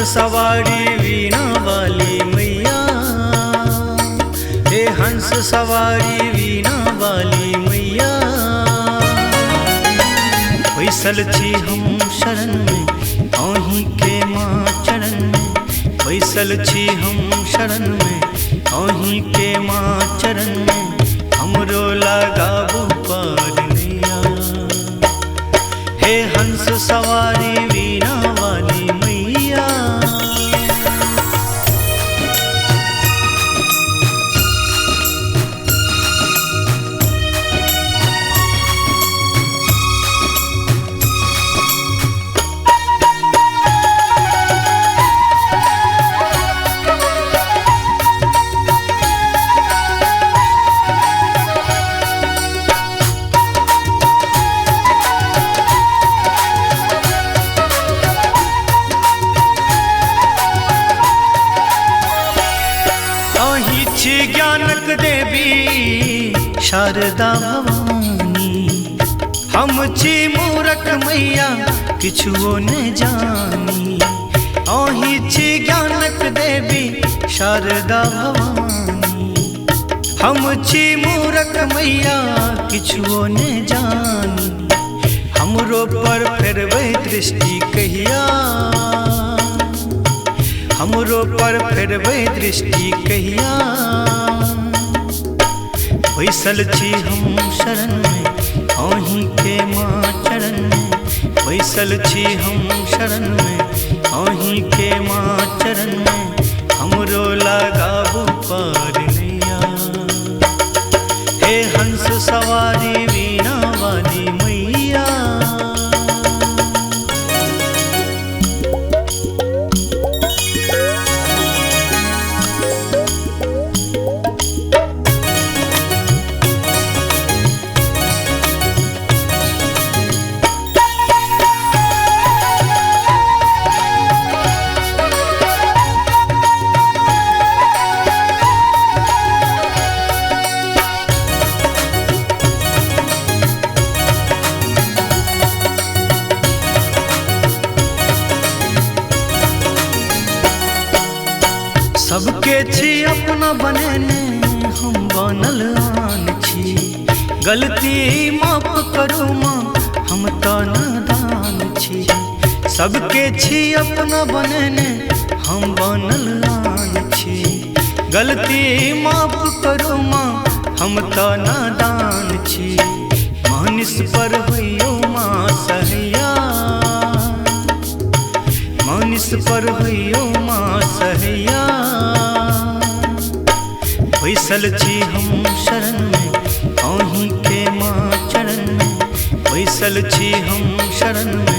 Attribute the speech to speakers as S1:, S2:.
S1: सवारी वीणा वाली मैया, हे हंस सवारी वीणा वाली मैया। बैसल छी हम शरण में अहीं के माँ चरण में, बैसल छी हम शरण में अहीं के माँ चरण में। हमरो लगाबू पार नैया, हे हंस सवारी वीणा वाली मैया। ज्ञानक देवी शारदा भवानी, हम छी मूरख मैया किछुओ न जानी। अहीं छी ज्ञानक देवी शारदा भवानी, हम छी मूरख मैया किछुओ न जानी। हमरो पर फेरबै दृष्टि कहिया, हमरो पर फेरबै दृष्टि कहिया। बैसल छी हम शरण में अहीं के माँ चरण में, बैसल छी हम शरण में अहीं के माँ चरण में। हमरो लगाबू पार नैया, हे हंस सवारी वीणा वाली मैया। सबके छी अपना बनेने हम बनल आन छी। गलती माफ करू माँ हम तो नादान छी। सबके छी अपना बनेने हम बनल आन छी। गलती माफ करू माँ हम तो नादान छी। मानिस पर होइयो माँ सहैया, मानिस पर होइयो माँ सहैया। बैसल छी हम शरण में अहीं के माँ चरण में, बैसल छी हम शरण में